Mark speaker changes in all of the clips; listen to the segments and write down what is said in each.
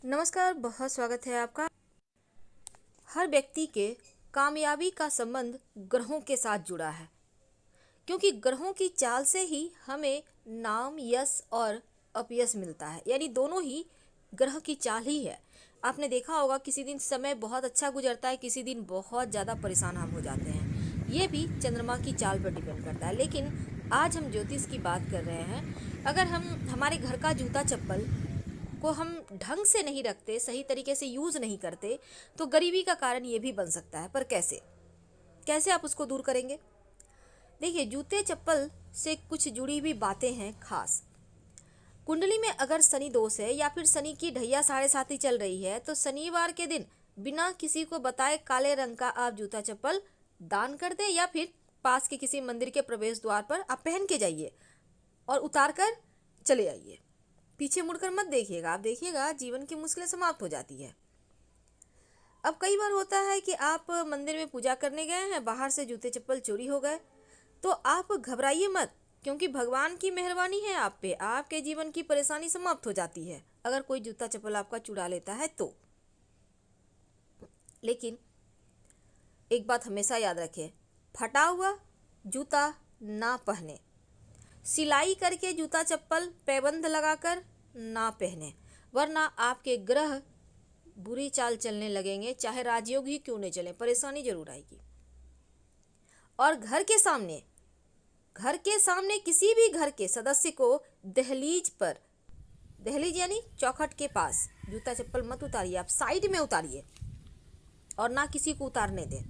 Speaker 1: नमस्कार, बहुत स्वागत है आपका। हर व्यक्ति के कामयाबी का संबंध ग्रहों के साथ जुड़ा है, क्योंकि ग्रहों की चाल से ही हमें नाम, यश और अपयश मिलता है। यानी दोनों ही ग्रह की चाल ही है। आपने देखा होगा किसी दिन समय बहुत अच्छा गुजरता है, किसी दिन बहुत ज़्यादा परेशान हम हो जाते हैं। ये भी चंद्रमा की चाल पर डिपेंड करता है। लेकिन आज हम ज्योतिष की बात कर रहे हैं। अगर हम हमारे घर का जूता चप्पल को हम ढंग से नहीं रखते, सही तरीके से यूज़ नहीं करते, तो गरीबी का कारण ये भी बन सकता है। पर कैसे कैसे आप उसको दूर करेंगे? देखिए, जूते चप्पल से कुछ जुड़ी हुई बातें हैं खास। कुंडली में अगर शनि दोष है या फिर शनि की ढैया 7.5 चल रही है, तो शनिवार के दिन बिना किसी को बताए काले रंग का आप जूता चप्पल दान कर दें, या फिर पास के किसी मंदिर के प्रवेश द्वार पर आप पहन के जाइए और उतार कर चले आइए। पीछे मुड़कर मत देखिएगा, आप देखिएगा जीवन की मुश्किलें समाप्त हो जाती है। अब कई बार होता है कि आप मंदिर में पूजा करने गए हैं, बाहर से जूते चप्पल चोरी हो गए, तो आप घबराइए मत, क्योंकि भगवान की मेहरबानी है आप पे, आपके जीवन की परेशानी समाप्त हो जाती है अगर कोई जूता चप्पल आपका चुरा लेता है तो। लेकिन एक बात हमेशा याद रखें, फटा हुआ जूता ना पहने, सिलाई करके जूता चप्पल पैबंद लगाकर ना पहने, वरना आपके ग्रह बुरी चाल चलने लगेंगे। चाहे राजयोग ही क्यों नहीं चले, परेशानी जरूर आएगी। और घर के सामने किसी भी घर के सदस्य को दहलीज पर, दहलीज यानी चौखट के पास जूता चप्पल मत उतारिए, आप साइड में उतारिए और ना किसी को उतारने दें।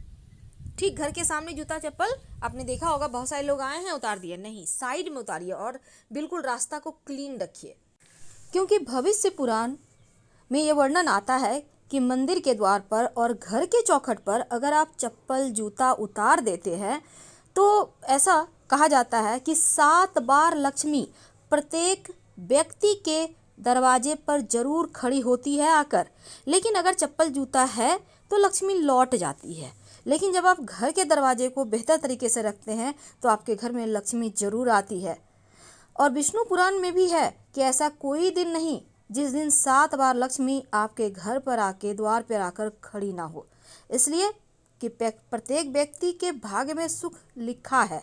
Speaker 1: ठीक घर के सामने जूता चप्पल आपने देखा होगा, बहुत सारे लोग आए हैं उतार दिए, नहीं, साइड में उतारिए और बिल्कुल रास्ता को क्लीन रखिए। क्योंकि भविष्य पुराण में ये वर्णन आता है कि मंदिर के द्वार पर और घर के चौखट पर अगर आप चप्पल जूता उतार देते हैं, तो ऐसा कहा जाता है कि 7 बार लक्ष्मी प्रत्येक व्यक्ति के दरवाजे पर जरूर खड़ी होती है आकर। लेकिन अगर चप्पल जूता है तो लक्ष्मी लौट जाती है। लेकिन जब आप घर के दरवाजे को बेहतर तरीके से रखते हैं तो आपके घर में लक्ष्मी जरूर आती है। और विष्णु पुराण में भी है कि ऐसा कोई दिन नहीं जिस दिन 7 बार लक्ष्मी आपके घर पर आके द्वार पर आकर खड़ी ना हो। इसलिए कि प्रत्येक व्यक्ति के भाग्य में सुख लिखा है,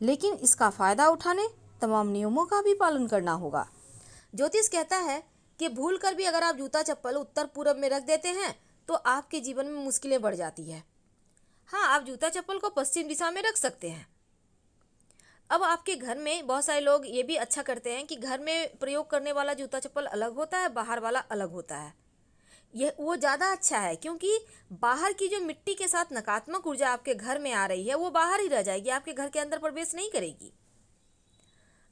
Speaker 1: लेकिन इसका फायदा उठाने तमाम नियमों का भी पालन करना होगा। ज्योतिष कहता है कि भूल कर भी अगर आप जूता चप्पल उत्तर पूर्व में रख देते हैं तो आपके जीवन में मुश्किलें बढ़ जाती है। हाँ, आप जूता चप्पल को पश्चिम दिशा में रख सकते हैं। अब आपके घर में बहुत सारे लोग ये भी अच्छा करते हैं कि घर में प्रयोग करने वाला जूता चप्पल अलग होता है, बाहर वाला अलग होता है। ये वो ज़्यादा अच्छा है, क्योंकि बाहर की जो मिट्टी के साथ नकारात्मक ऊर्जा आपके घर में आ रही है वो बाहर ही रह जाएगी, आपके घर के अंदर प्रवेश नहीं करेगी।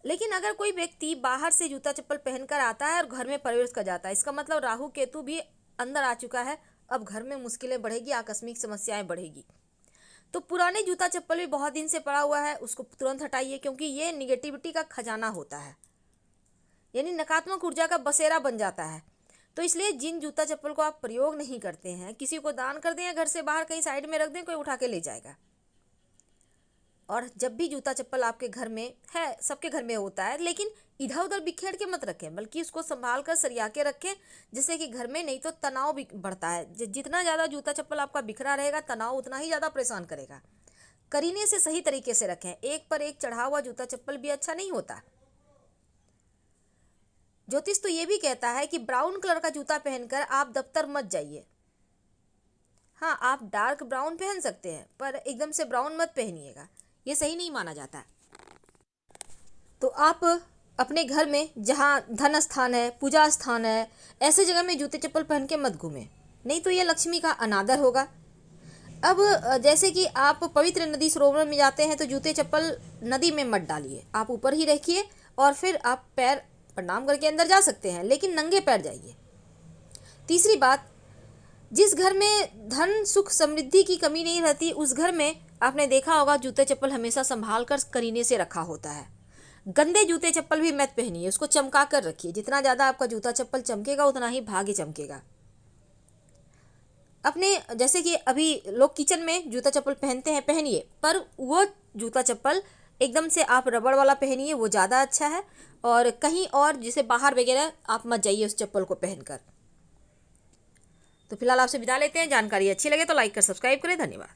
Speaker 1: लेकिन अगर कोई व्यक्ति बाहर से जूता चप्पल पहनकर आता है और घर में प्रवेश कर जाता है, इसका मतलब राहु केतु भी अंदर आ चुका है। अब घर में मुश्किलें बढ़ेगी, आकस्मिक समस्याएं बढ़ेगी। तो पुराने जूता चप्पल भी बहुत दिन से पड़ा हुआ है, उसको तुरंत हटाइए, क्योंकि ये निगेटिविटी का खजाना होता है, यानी नकारात्मक ऊर्जा का बसेरा बन जाता है। तो इसलिए जिन जूता चप्पल को आप प्रयोग नहीं करते हैं, किसी को दान कर दें या घर से बाहर कहीं साइड में रख दें, कोई उठा के ले जाएगा। और जब भी जूता चप्पल आपके घर में है, सबके घर में होता है, लेकिन इधर उधर बिखेर के मत रखें, बल्कि उसको संभाल कर सरिया के रखें, जिससे कि घर में नहीं तो तनाव भी बढ़ता है। जितना ज़्यादा जूता चप्पल आपका बिखरा रहेगा, तनाव उतना ही ज़्यादा परेशान करेगा। करीने से सही तरीके से रखें, एक पर एक चढ़ा हुआ जूता चप्पल भी अच्छा नहीं होता। ज्योतिष तो ये भी कहता है कि ब्राउन कलर का जूता पहनकर आप दफ्तर मत जाइए। हाँ, आप डार्क ब्राउन पहन सकते हैं, पर एकदम से ब्राउन मत पहनिएगा, ये सही नहीं माना जाता। तो आप अपने घर में जहाँ धन स्थान है, पूजा स्थान है, ऐसे जगह में जूते चप्पल पहन के मत घूमें, नहीं तो ये लक्ष्मी का अनादर होगा। अब जैसे कि आप पवित्र नदी सरोवर में जाते हैं तो जूते चप्पल नदी में मत डालिए, आप ऊपर ही रखिए और फिर आप पैर प्रणाम करके अंदर जा सकते हैं, लेकिन नंगे पैर जाइए। तीसरी बात, जिस घर में धन सुख समृद्धि की कमी नहीं रहती, उस घर में आपने देखा होगा जूते चप्पल हमेशा संभाल कर करीने से रखा होता है। गंदे जूते चप्पल भी मत पहनिए, उसको चमका कर रखिए। जितना ज़्यादा आपका जूता चप्पल चमकेगा उतना ही भाग्य चमकेगा। अपने जैसे कि अभी लोग किचन में जूता चप्पल पहनते हैं, पहनिए, पर वो जूता चप्पल एकदम से आप रबड़ वाला पहनिए, वो ज़्यादा अच्छा है। और कहीं और जैसे बाहर वगैरह आप मत जाइए उस चप्पल को पहनकर। तो फिलहाल आपसे विदा लेते हैं। जानकारी अच्छी लगे तो लाइक कर सब्सक्राइब करें। धन्यवाद।